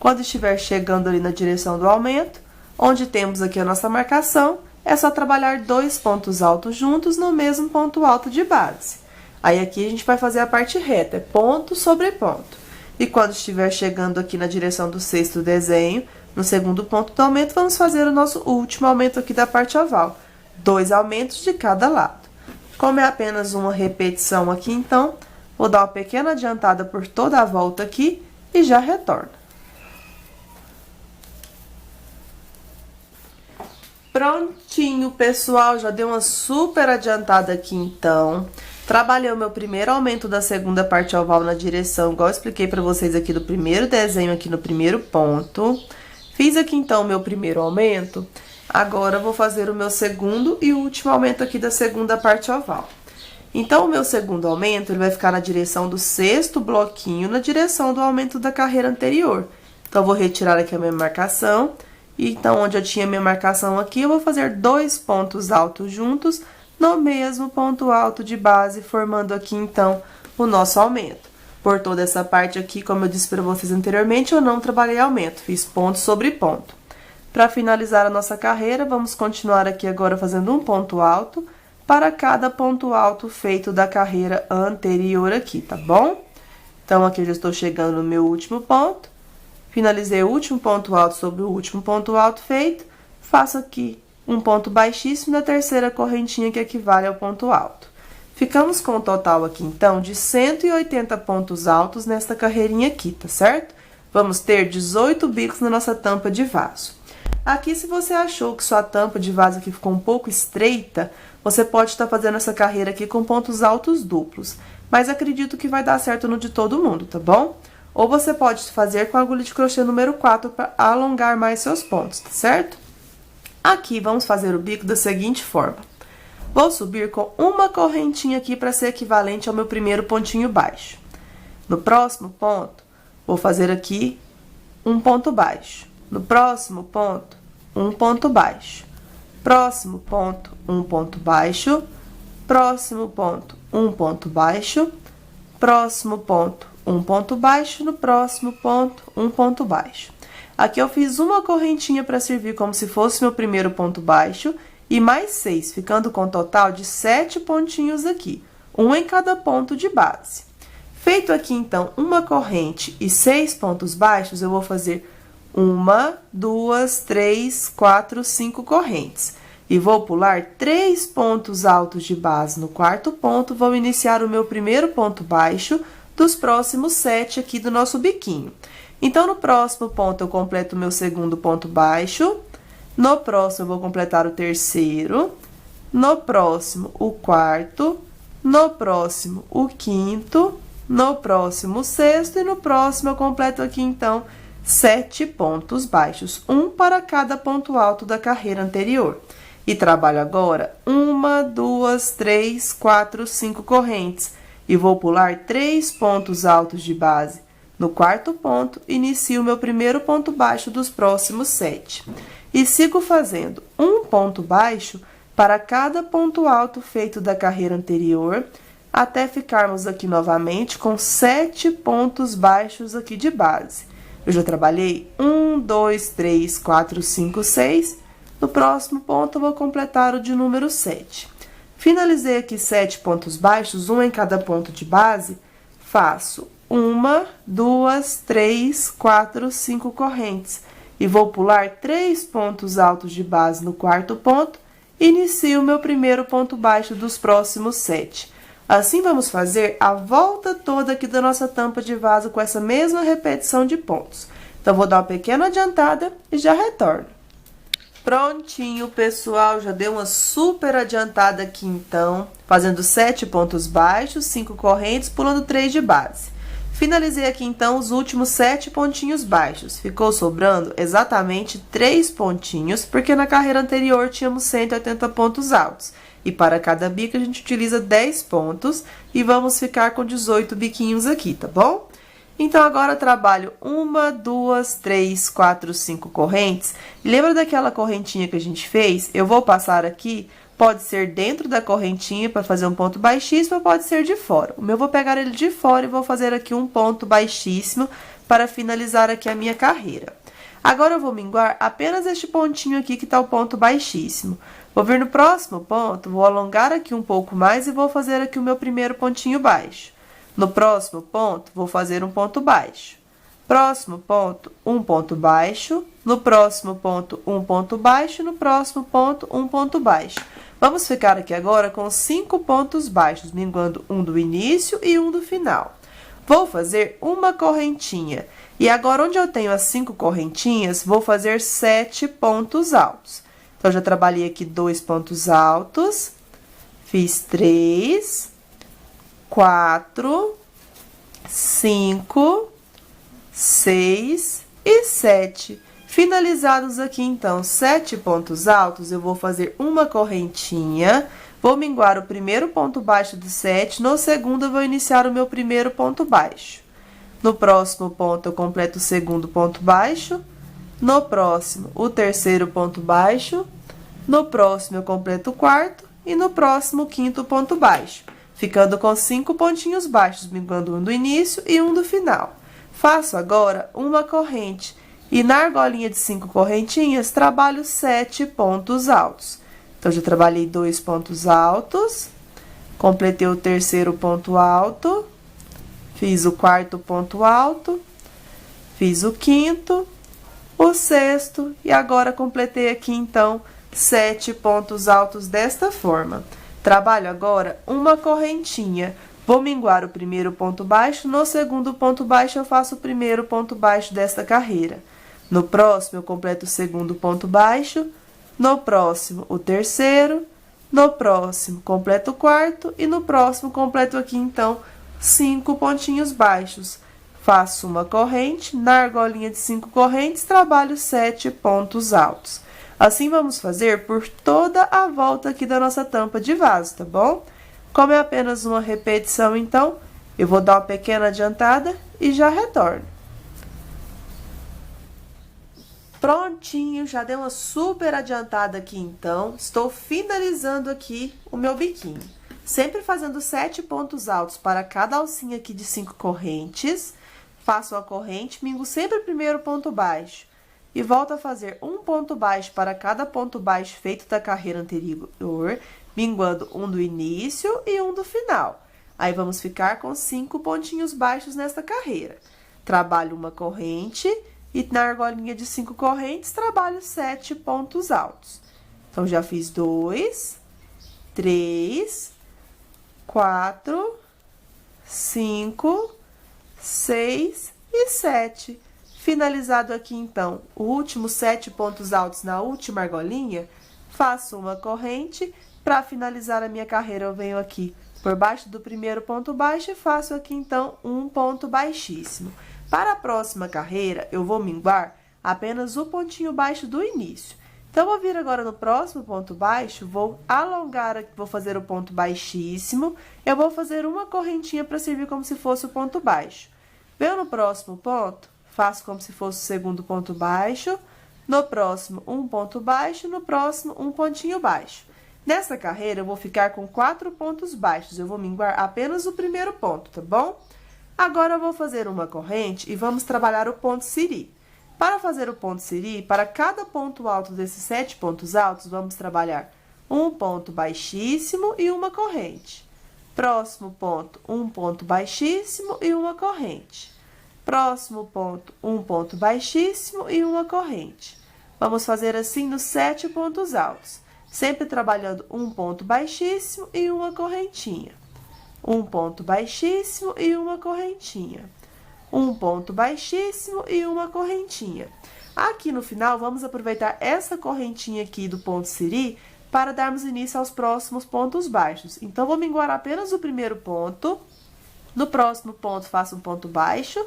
Quando estiver chegando ali na direção do aumento, onde temos aqui a nossa marcação, é só trabalhar 2 pontos altos juntos no mesmo ponto alto de base. Aí, aqui a gente vai fazer a parte reta, é ponto sobre ponto. E quando estiver chegando aqui na direção do 6º desenho, no segundo ponto do aumento, vamos fazer o nosso último aumento aqui da parte oval. 2 aumentos de cada lado. Como é apenas uma repetição aqui, então, vou dar uma pequena adiantada por toda a volta aqui e já retorno. Prontinho, pessoal, já deu uma super adiantada aqui, então. Trabalhei o meu primeiro aumento da segunda parte oval na direção, igual eu expliquei pra vocês aqui do primeiro desenho, aqui no primeiro ponto. Fiz aqui, então, o meu primeiro aumento. Agora, eu vou fazer o meu segundo e último aumento aqui da segunda parte oval. Então, o meu segundo aumento, ele vai ficar na direção do sexto bloquinho, na direção do aumento da carreira anterior. Então, eu vou retirar aqui a minha marcação. Então, onde eu tinha minha marcação aqui, eu vou fazer 2 pontos altos juntos no mesmo ponto alto de base, formando aqui, então, o nosso aumento. Por toda essa parte aqui, como eu disse para vocês anteriormente, eu não trabalhei aumento, fiz ponto sobre ponto. Para finalizar a nossa carreira, vamos continuar aqui agora fazendo um ponto alto para cada ponto alto feito da carreira anterior aqui, tá bom? Então, aqui eu já estou chegando no meu último ponto. Finalizei o último ponto alto sobre o último ponto alto feito, faço aqui um ponto baixíssimo na terceira correntinha que equivale ao ponto alto. Ficamos com um total aqui, então, de 180 pontos altos nesta carreirinha aqui, tá certo? Vamos ter 18 bicos na nossa tampa de vaso. Aqui, se você achou que sua tampa de vaso aqui ficou um pouco estreita, você pode estar fazendo essa carreira aqui com pontos altos duplos, mas acredito que vai dar certo no de todo mundo, tá bom? Ou você pode fazer com a agulha de crochê número 4 para alongar mais seus pontos, tá certo? Aqui, vamos fazer o bico da seguinte forma. Vou subir com uma correntinha aqui para ser equivalente ao meu primeiro pontinho baixo. No próximo ponto, vou fazer aqui um ponto baixo. No próximo ponto, um ponto baixo. Próximo ponto, um ponto baixo. Próximo ponto, um ponto baixo. Próximo ponto, um ponto baixo, no próximo ponto, um ponto baixo. Aqui eu fiz uma correntinha para servir como se fosse meu primeiro ponto baixo e mais 6, ficando com um total de 7 pontinhos aqui, um em cada ponto de base. Feito aqui, então, uma corrente e 6 pontos baixos, eu vou fazer 1, 2, 3, 4, 5 correntes. E vou pular 3 pontos altos de base no quarto ponto, vou iniciar o meu primeiro ponto baixo dos próximos 7 aqui do nosso biquinho. Então, no próximo ponto, eu completo o meu segundo ponto baixo. No próximo, eu vou completar o terceiro. No próximo, o quarto. No próximo, o quinto. No próximo, o sexto. E no próximo, eu completo aqui, então, 7 pontos baixos. Um para cada ponto alto da carreira anterior. E trabalho agora 1, 2, 3, 4, 5 correntes. E vou pular 3 pontos altos de base. No quarto ponto, inicio o meu primeiro ponto baixo dos próximos 7. E sigo fazendo um ponto baixo para cada ponto alto feito da carreira anterior, até ficarmos aqui novamente com 7 pontos baixos aqui de base. Eu já trabalhei 1, 2, 3, 4, 5, 6. No próximo ponto, eu vou completar o de número 7. Finalizei aqui 7 pontos baixos, um em cada ponto de base, faço 1, 2, 3, 4, 5 correntes. E vou pular 3 pontos altos de base no quarto ponto, e inicio o meu primeiro ponto baixo dos próximos 7. Assim, vamos fazer a volta toda aqui da nossa tampa de vaso com essa mesma repetição de pontos. Então, vou dar uma pequena adiantada e já retorno. Prontinho, pessoal, já deu uma super adiantada aqui, então, fazendo 7 pontos baixos, 5 correntes, pulando 3 de base. Finalizei aqui, então, os últimos 7 pontinhos baixos. Ficou sobrando exatamente 3 pontinhos, porque na carreira anterior tínhamos 180 pontos altos. E para cada bico, a gente utiliza 10 pontos e vamos ficar com 18 biquinhos aqui, tá bom? Então, agora, eu trabalho 1, 2, 3, 4, 5 correntes. E lembra daquela correntinha que a gente fez? Eu vou passar aqui, pode ser dentro da correntinha para fazer um ponto baixíssimo, ou pode ser de fora. O meu, eu vou pegar ele de fora e vou fazer aqui um ponto baixíssimo para finalizar aqui a minha carreira. Agora, eu vou minguar apenas este pontinho aqui, que tá o ponto baixíssimo. Vou vir no próximo ponto, vou alongar aqui um pouco mais e vou fazer aqui o meu primeiro pontinho baixo. No próximo ponto, vou fazer um ponto baixo. Próximo ponto, um ponto baixo. No próximo ponto, um ponto baixo. No próximo ponto, um ponto baixo. Vamos ficar aqui agora com 5 pontos baixos, minguando um do início e um do final. Vou fazer uma correntinha. E agora, onde eu tenho as 5 correntinhas, vou fazer 7 pontos altos. Então, já trabalhei aqui 2 pontos altos, fiz 3, 4, 5, 6 e 7. Finalizados aqui, então, 7 pontos altos, eu vou fazer uma correntinha, vou minguar o primeiro ponto baixo do 7, no segundo eu vou iniciar o meu primeiro ponto baixo. No próximo ponto, eu completo o segundo ponto baixo, no próximo, o terceiro ponto baixo, no próximo, eu completo o quarto e no próximo, o quinto ponto baixo, ficando com 5 pontinhos baixos, minguando um do início e um do final. Faço agora uma corrente e na argolinha de 5 correntinhas, trabalho 7 pontos altos. Então, já trabalhei 2 pontos altos, completei o terceiro ponto alto, fiz o quarto ponto alto, fiz o quinto, o sexto e agora completei aqui, então, 7 pontos altos desta forma. Trabalho agora uma correntinha. Vou minguar o primeiro ponto baixo, no segundo ponto baixo eu faço o primeiro ponto baixo desta carreira. No próximo, eu completo o segundo ponto baixo, no próximo, o terceiro, no próximo, completo o quarto e no próximo, completo aqui, então, 5 pontinhos baixos. Faço uma corrente, na argolinha de 5 correntes, trabalho 7 pontos altos. Assim, vamos fazer por toda a volta aqui da nossa tampa de vaso, tá bom? Como é apenas uma repetição, então, eu vou dar uma pequena adiantada e já retorno. Prontinho, já dei uma super adiantada aqui, então, estou finalizando aqui o meu biquinho. Sempre fazendo 7 pontos altos para cada alcinha aqui de 5 correntes, faço a corrente, mingo sempre o primeiro ponto baixo. E volto a fazer um ponto baixo para cada ponto baixo feito da carreira anterior, minguando um do início e um do final. Aí, vamos ficar com 5 pontinhos baixos nesta carreira. Trabalho uma corrente e na argolinha de 5 correntes, trabalho 7 pontos altos. Então, já fiz 2, 3, 4, 5, 6 e 7. Finalizado aqui, então, o último 7 pontos altos na última argolinha, faço uma corrente. Para finalizar a minha carreira, eu venho aqui por baixo do primeiro ponto baixo e faço aqui, então, um ponto baixíssimo. Para a próxima carreira, eu vou minguar apenas o pontinho baixo do início. Então, vou vir agora no próximo ponto baixo, vou alongar, vou fazer o ponto baixíssimo, eu vou fazer uma correntinha para servir como se fosse o ponto baixo. Venho no próximo ponto, faço como se fosse o segundo ponto baixo, no próximo, um ponto baixo, no próximo, um pontinho baixo. Nessa carreira, eu vou ficar com 4 pontos baixos, eu vou minguar apenas o primeiro ponto, tá bom? Agora, eu vou fazer uma corrente e vamos trabalhar o ponto siri. Para fazer o ponto siri, para cada ponto alto desses 7 pontos altos, vamos trabalhar um ponto baixíssimo e uma corrente. Próximo ponto, um ponto baixíssimo e uma corrente. Próximo ponto, um ponto baixíssimo e uma corrente. Vamos fazer assim nos 7 pontos altos, sempre trabalhando um ponto baixíssimo e uma correntinha. Um ponto baixíssimo e uma correntinha. Um ponto baixíssimo e uma correntinha. Aqui no final, vamos aproveitar essa correntinha aqui do ponto siri para darmos início aos próximos pontos baixos. Então, vou minguar apenas o primeiro ponto. No próximo ponto, faço um ponto baixo.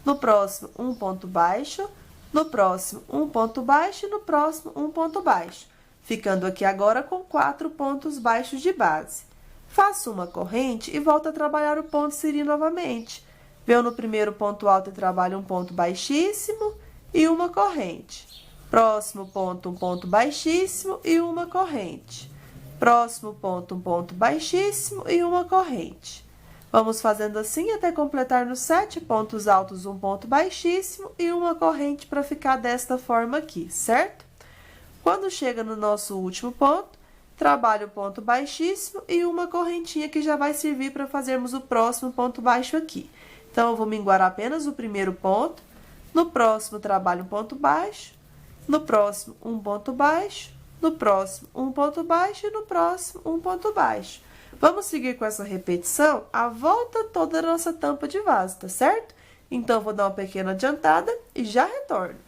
No próximo, um ponto baixo. No próximo, um ponto baixo. E no próximo, um ponto baixo. Ficando aqui agora com 4 pontos baixos de base. Faço uma corrente e volto a trabalhar o ponto siri novamente. Venho no primeiro ponto alto e trabalho um ponto baixíssimo e uma corrente. Próximo ponto, um ponto baixíssimo e uma corrente. Próximo ponto, um ponto baixíssimo e uma corrente. Vamos fazendo assim até completar nos 7 pontos altos um ponto baixíssimo e uma corrente para ficar desta forma aqui, certo? Quando chega no nosso último ponto, trabalho o ponto baixíssimo e uma correntinha que já vai servir para fazermos o próximo ponto baixo aqui. Então, eu vou minguar apenas o primeiro ponto, no próximo, trabalho um ponto baixo, no próximo, um ponto baixo, no próximo, um ponto baixo e no próximo, um ponto baixo. Vamos seguir com essa repetição a volta toda da nossa tampa de vaso, tá certo? Então, vou dar uma pequena adiantada e já retorno.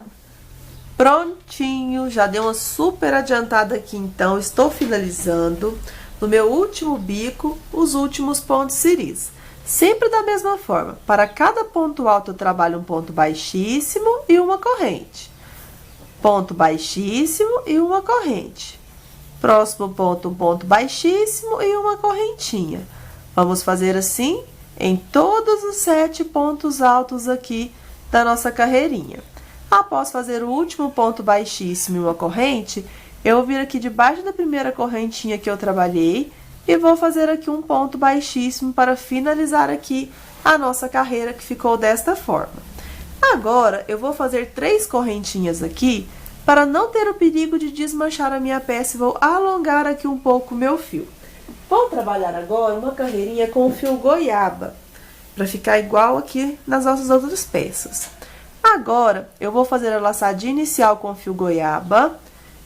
Prontinho, já deu uma super adiantada aqui, então estou finalizando no meu último bico os últimos pontos ciris. Sempre da mesma forma, para cada ponto alto eu trabalho um ponto baixíssimo e uma corrente. Ponto baixíssimo e uma corrente. Próximo ponto, um ponto baixíssimo e uma correntinha. Vamos fazer assim em todos os 7 pontos altos aqui da nossa carreirinha. Após fazer o último ponto baixíssimo e uma corrente, eu vou vir aqui debaixo da primeira correntinha que eu trabalhei e vou fazer aqui um ponto baixíssimo para finalizar aqui a nossa carreira, que ficou desta forma. Agora, eu vou fazer 3 correntinhas aqui, para não ter o perigo de desmanchar a minha peça, e vou alongar aqui um pouco o meu fio. Vou trabalhar agora uma carreirinha com o fio goiaba, para ficar igual aqui nas nossas outras peças. Agora, eu vou fazer a laçadinha inicial com o fio goiaba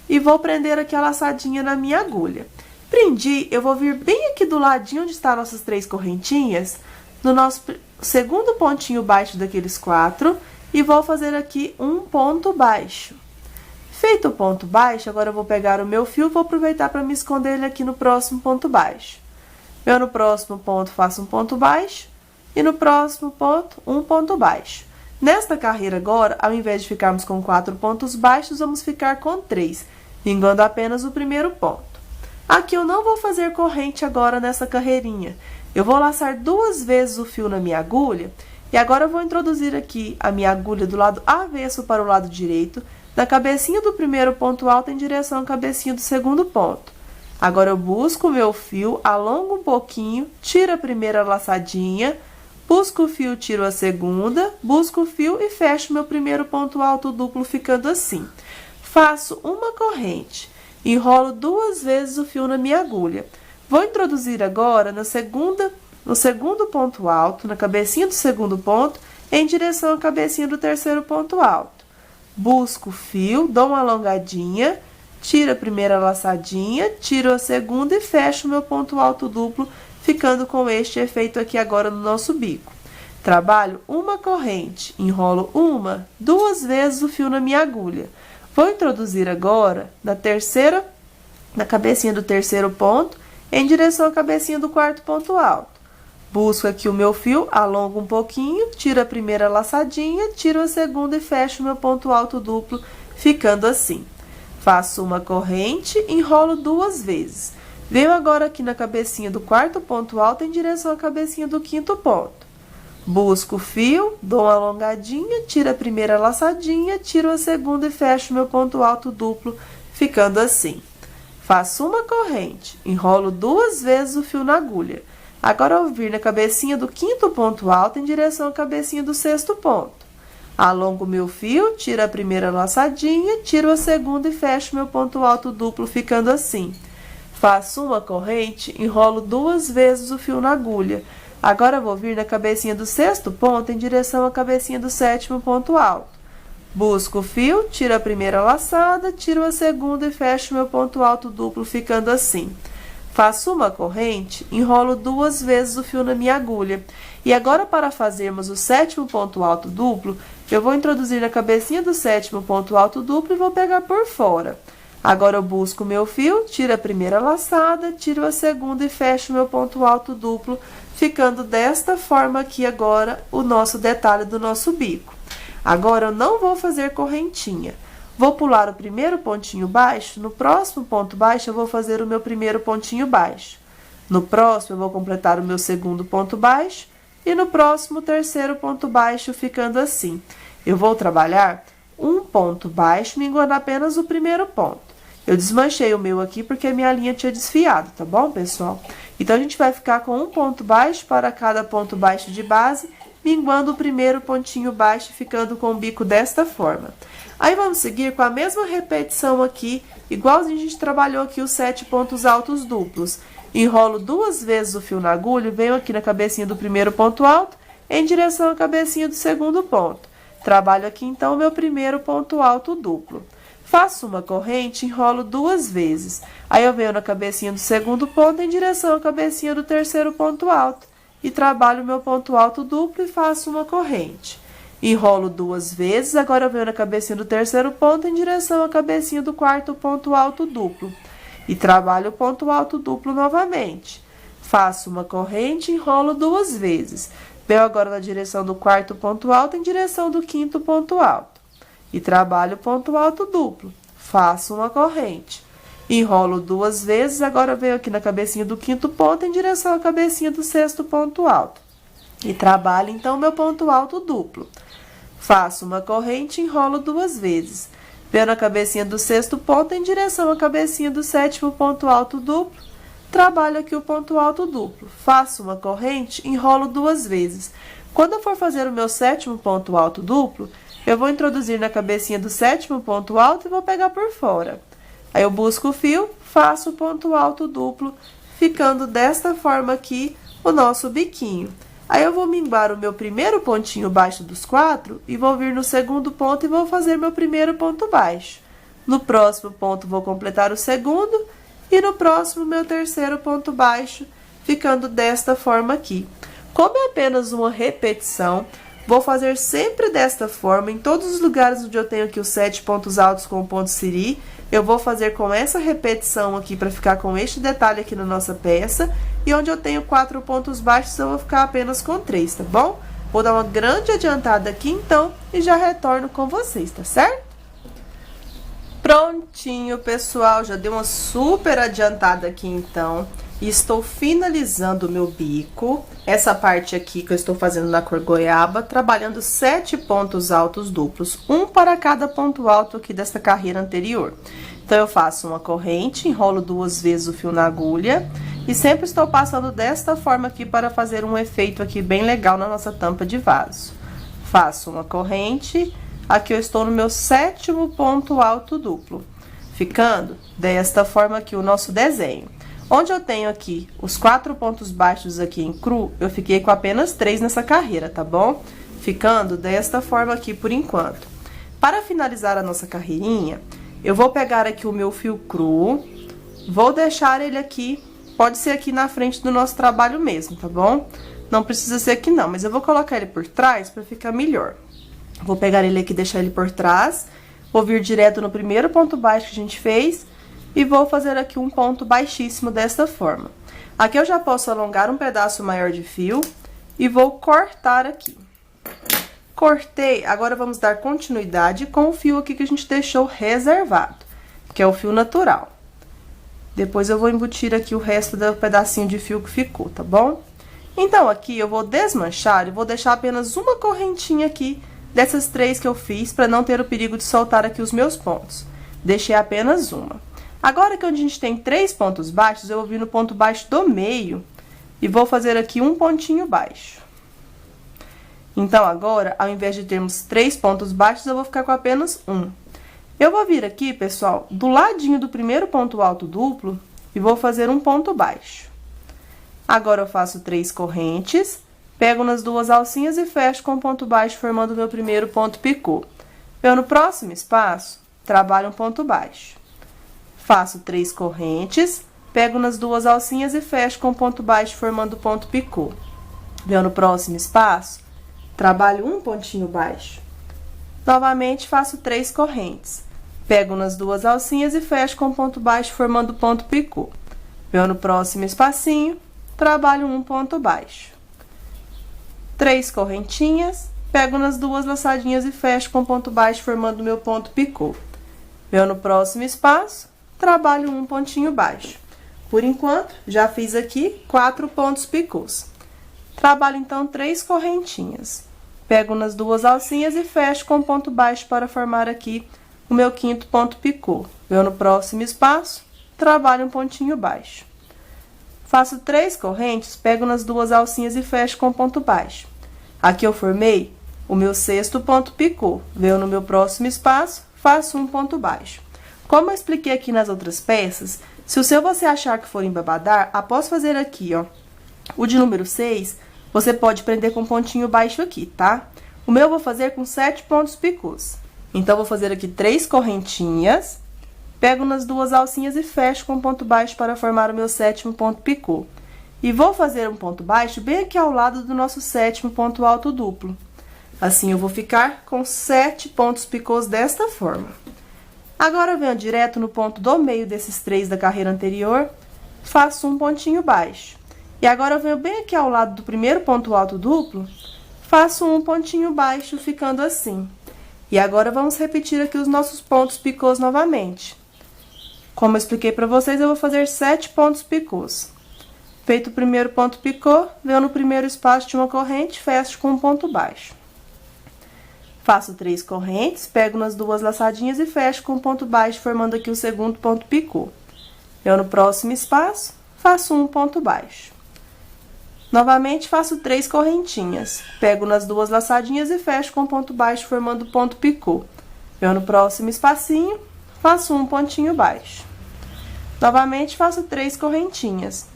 e vou prender aqui a laçadinha na minha agulha. Prendi, eu vou vir bem aqui do ladinho onde estão nossas 3 correntinhas, no nosso segundo pontinho baixo daqueles 4, e vou fazer aqui um ponto baixo. Feito o ponto baixo, agora eu vou pegar o meu fio e vou aproveitar para me esconder ele aqui no próximo ponto baixo. Eu no próximo ponto faço um ponto baixo e no próximo ponto um ponto baixo. Nesta carreira agora, ao invés de ficarmos com 4 pontos baixos, vamos ficar com 3, vingando apenas o primeiro ponto. Aqui eu não vou fazer corrente agora nessa carreirinha. Eu vou laçar 2 vezes o fio na minha agulha e agora eu vou introduzir aqui a minha agulha do lado avesso para o lado direito, da cabecinha do primeiro ponto alto em direção à cabecinha do segundo ponto. Agora eu busco o meu fio, alongo um pouquinho, tiro a primeira laçadinha, busco o fio, tiro a segunda, busco o fio e fecho meu primeiro ponto alto duplo, ficando assim. Faço uma corrente, enrolo 2 vezes o fio na minha agulha. Vou introduzir agora no segundo ponto alto, na cabecinha do segundo ponto, em direção à cabecinha do terceiro ponto alto. Busco o fio, dou uma alongadinha, tiro a primeira laçadinha, tiro a segunda e fecho meu ponto alto duplo, ficando com este efeito aqui agora no nosso bico. Trabalho uma corrente, enrolo 1, 2 vezes o fio na minha agulha. Vou introduzir agora na cabecinha do terceiro ponto, em direção à cabecinha do quarto ponto alto. Busco aqui o meu fio, alongo um pouquinho, tiro a primeira laçadinha, tiro a segunda e fecho meu ponto alto duplo, ficando assim. Faço uma corrente, enrolo 2 vezes. Venho agora aqui na cabecinha do quarto ponto alto em direção à cabecinha do quinto ponto. Busco o fio, dou uma alongadinha, tiro a primeira laçadinha, tiro a segunda e fecho meu ponto alto duplo, ficando assim. Faço uma corrente, enrolo 2 vezes o fio na agulha. Agora eu vou vir na cabecinha do quinto ponto alto em direção à cabecinha do sexto ponto. Alongo meu fio, tiro a primeira laçadinha, tiro a segunda e fecho meu ponto alto duplo, ficando assim. Faço uma corrente, enrolo 2 vezes o fio na agulha. Agora eu vou vir na cabecinha do sexto ponto em direção à cabecinha do sétimo ponto alto. Busco o fio, tiro a primeira laçada, tiro a segunda e fecho meu ponto alto duplo, ficando assim. Faço uma corrente, enrolo 2 vezes o fio na minha agulha. E agora, para fazermos o sétimo ponto alto duplo, eu vou introduzir na cabecinha do sétimo ponto alto duplo e vou pegar por fora. Agora, eu busco o meu fio, tiro a primeira laçada, tiro a segunda e fecho meu ponto alto duplo, ficando desta forma aqui agora o nosso detalhe do nosso bico. Agora, eu não vou fazer correntinha. Vou pular o primeiro pontinho baixo, no próximo ponto baixo eu vou fazer o meu primeiro pontinho baixo. No próximo eu vou completar o meu segundo ponto baixo e no próximo o terceiro ponto baixo, ficando assim. Eu vou trabalhar um ponto baixo, me engano apenas o primeiro ponto. Eu desmanchei o meu aqui porque a minha linha tinha desfiado, tá bom, pessoal? Então, a gente vai ficar com um ponto baixo para cada ponto baixo de base, minguando o primeiro pontinho baixo, ficando com o bico desta forma. Aí, vamos seguir com a mesma repetição aqui, igualzinho a gente trabalhou aqui os 7 pontos altos duplos. Enrolo 2 vezes o fio na agulha e venho aqui na cabecinha do primeiro ponto alto, em direção à cabecinha do segundo ponto. Trabalho aqui, então, o meu primeiro ponto alto duplo. Faço uma corrente, enrolo 2 vezes. Aí, eu venho na cabecinha do segundo ponto, em direção à cabecinha do terceiro ponto alto. E trabalho o meu ponto alto duplo e faço uma corrente. enrolo 2 vezes, agora eu venho na cabecinha do terceiro ponto em direção à cabecinha do quarto ponto alto duplo. E trabalho o ponto alto duplo novamente. Faço uma corrente, enrolo 2 vezes. Venho agora na direção do quarto ponto alto em direção do quinto ponto alto. E trabalho o ponto alto duplo. Faço uma corrente. Enrolo 2 vezes, agora eu venho aqui na cabecinha do quinto ponto em direção à cabecinha do sexto ponto alto. E trabalho, então, meu ponto alto duplo. Faço uma corrente, enrolo 2 vezes. Venho na cabecinha do sexto ponto em direção à cabecinha do sétimo ponto alto duplo. Trabalho aqui o ponto alto duplo. Faço uma corrente, enrolo 2 vezes. Quando eu for fazer o meu sétimo ponto alto duplo, eu vou introduzir na cabecinha do sétimo ponto alto e vou pegar por fora. Aí eu busco o fio, faço o ponto alto duplo, ficando desta forma aqui o nosso biquinho. Aí eu vou minguar o meu primeiro pontinho baixo dos 4 e vou vir no segundo ponto e vou fazer meu primeiro ponto baixo. No próximo ponto vou completar o segundo e no próximo meu terceiro ponto baixo, ficando desta forma aqui. Como é apenas uma repetição, vou fazer sempre desta forma, em todos os lugares onde eu tenho aqui os 7 pontos altos com o ponto siri, eu vou fazer com essa repetição aqui para ficar com este detalhe aqui na nossa peça. E onde eu tenho 4 pontos baixos, eu vou ficar apenas com 3, tá bom? Vou dar uma grande adiantada aqui, então, e já retorno com vocês, tá certo? Prontinho, pessoal, já dei uma super adiantada aqui, então. E estou finalizando o meu bico, essa parte aqui que eu estou fazendo na cor goiaba, trabalhando 7 pontos altos duplos, um para cada ponto alto aqui dessa carreira anterior. Então, eu faço uma corrente, enrolo 2 vezes o fio na agulha e sempre estou passando desta forma aqui para fazer um efeito aqui bem legal na nossa tampa de vaso. Faço uma corrente, aqui eu estou no meu 7º ponto alto duplo, ficando desta forma aqui o nosso desenho. Onde eu tenho aqui os 4 pontos baixos aqui em cru, eu fiquei com apenas 3 nessa carreira, tá bom? Ficando desta forma aqui por enquanto. Para finalizar a nossa carreirinha, eu vou pegar aqui o meu fio cru, vou deixar ele aqui, pode ser aqui na frente do nosso trabalho mesmo, tá bom? Não precisa ser aqui não, mas eu vou colocar ele por trás para ficar melhor. Vou pegar ele aqui e deixar ele por trás, vou vir direto no primeiro ponto baixo que a gente fez, e vou fazer aqui um ponto baixíssimo desta forma. Aqui eu já posso alongar um pedaço maior de fio e vou cortar aqui. Cortei, agora vamos dar continuidade com o fio aqui que a gente deixou reservado, que é o fio natural. Depois eu vou embutir aqui o resto do pedacinho de fio que ficou, tá bom? Então, aqui eu vou desmanchar e vou deixar apenas uma correntinha aqui dessas 3 que eu fiz, para não ter o perigo de soltar aqui os meus pontos. Deixei apenas uma. Agora que onde a gente tem 3 pontos baixos, eu vou vir no ponto baixo do meio e vou fazer aqui um pontinho baixo. Então, agora, ao invés de termos 3 pontos baixos, eu vou ficar com apenas um. Eu vou vir aqui, pessoal, do ladinho do primeiro ponto alto duplo e vou fazer um ponto baixo. Agora, eu faço 3 correntes, pego nas 2 alcinhas e fecho com um ponto baixo, formando o meu primeiro ponto picô. Eu, no próximo espaço, trabalho um ponto baixo. Faço 3 correntes, pego nas 2 alcinhas e fecho com ponto baixo, formando ponto picô. Venho no próximo espaço, trabalho um pontinho baixo. Novamente, faço 3 correntes. Pego nas 2 alcinhas e fecho com ponto baixo, formando ponto picô. Venho no próximo espacinho, trabalho um ponto baixo. 3 correntinhas, pego nas 2 laçadinhas e fecho com ponto baixo, formando meu ponto picô. Venho no próximo espaço, trabalho um pontinho baixo. Por enquanto, já fiz aqui 4 pontos picôs. Trabalho, então, 3 correntinhas. Pego nas 2 alcinhas e fecho com ponto baixo para formar aqui o meu 5º ponto picô. Venho no próximo espaço, trabalho um pontinho baixo. Faço 3 correntes, pego nas 2 alcinhas e fecho com ponto baixo. Aqui eu formei o meu 6º ponto picô. Venho no meu próximo espaço, faço um ponto baixo. Como eu expliquei aqui nas outras peças, se o seu você achar que for embabadar, após fazer aqui, ó, o de número 6, você pode prender com um pontinho baixo aqui, tá? O meu eu vou fazer com 7 pontos picôs. Então, vou fazer aqui 3 correntinhas, pego nas 2 alcinhas e fecho com ponto baixo para formar o meu 7º ponto picô. E vou fazer um ponto baixo bem aqui ao lado do nosso 7º ponto alto duplo. Assim, eu vou ficar com 7 pontos picôs desta forma. Agora, eu venho direto no ponto do meio desses 3 da carreira anterior, faço um pontinho baixo. E agora, eu venho bem aqui ao lado do primeiro ponto alto duplo, faço um pontinho baixo, ficando assim. E agora, vamos repetir aqui os nossos pontos picôs novamente. Como eu expliquei para vocês, eu vou fazer 7 pontos picôs. Feito o primeiro ponto picô, venho no primeiro espaço de uma corrente, fecho com um ponto baixo. Faço 3 correntes, pego nas 2 laçadinhas e fecho com um ponto baixo, formando aqui o segundo ponto picô. Eu no próximo espaço, faço um ponto baixo. Novamente, faço 3 correntinhas, pego nas 2 laçadinhas e fecho com um ponto baixo, formando o ponto picô. Eu no próximo espacinho, faço um pontinho baixo. Novamente, faço 3 correntinhas,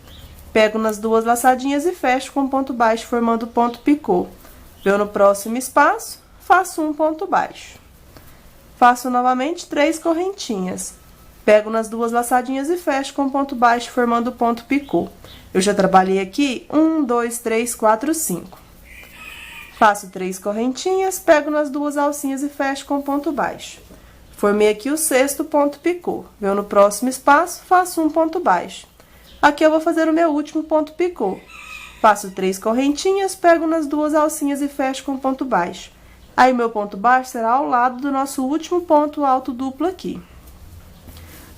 pego nas 2 laçadinhas e fecho com um ponto baixo, formando o ponto picô. Eu no próximo espaço, faço um ponto baixo. Faço novamente 3 correntinhas. Pego nas 2 laçadinhas e fecho com ponto baixo, formando o ponto picô. Eu já trabalhei aqui 1, 2, 3, 4, 5. Faço 3 correntinhas, pego nas 2 alcinhas e fecho com ponto baixo. Formei aqui o 6º ponto picô. Venho no próximo espaço, faço um ponto baixo. Aqui eu vou fazer o meu último ponto picô. Faço 3 correntinhas, pego nas 2 alcinhas e fecho com ponto baixo. Aí, o meu ponto baixo será ao lado do nosso último ponto alto duplo aqui.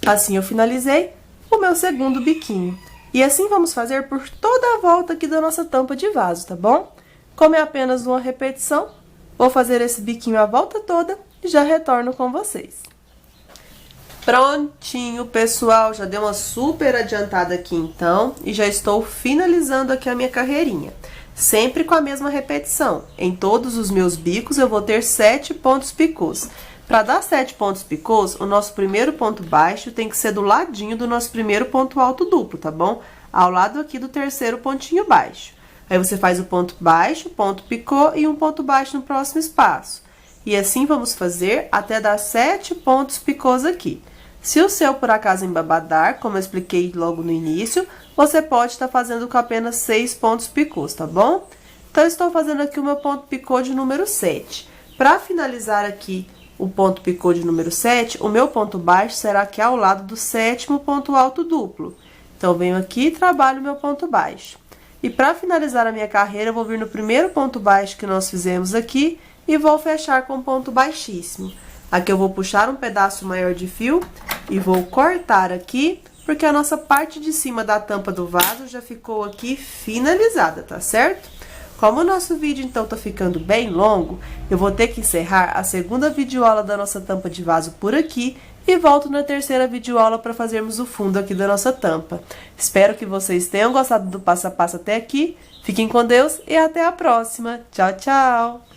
Assim, eu finalizei o meu segundo biquinho. E assim vamos fazer por toda a volta aqui da nossa tampa de vaso, tá bom? Como é apenas uma repetição, vou fazer esse biquinho a volta toda e já retorno com vocês. Prontinho, pessoal, já deu uma super adiantada aqui então, e já estou finalizando aqui a minha carreirinha. Sempre com a mesma repetição. Em todos os meus bicos, eu vou ter 7 pontos picôs. Para dar 7 pontos picôs, o nosso primeiro ponto baixo tem que ser do ladinho do nosso primeiro ponto alto duplo, tá bom? Ao lado aqui do terceiro pontinho baixo. Aí, você faz o ponto baixo, ponto picô e um ponto baixo no próximo espaço. E assim, vamos fazer até dar 7 pontos picôs aqui. Se o seu, por acaso, embabadar, como eu expliquei logo no início, você pode estar fazendo com apenas 6 pontos picôs, tá bom? Então, eu estou fazendo aqui o meu ponto picô de número 7. Para finalizar aqui o ponto picô de número 7, o meu ponto baixo será aqui ao lado do 7º ponto alto duplo. Então, eu venho aqui e trabalho o meu ponto baixo. E para finalizar a minha carreira, eu vou vir no primeiro ponto baixo que nós fizemos aqui e vou fechar com ponto baixíssimo. Aqui eu vou puxar um pedaço maior de fio e vou cortar aqui, porque a nossa parte de cima da tampa do vaso já ficou aqui finalizada, tá certo? Como o nosso vídeo, então, tá ficando bem longo, eu vou ter que encerrar a segunda videoaula da nossa tampa de vaso por aqui e volto na terceira videoaula para fazermos o fundo aqui da nossa tampa. Espero que vocês tenham gostado do passo a passo até aqui. Fiquem com Deus e até a próxima. Tchau, tchau!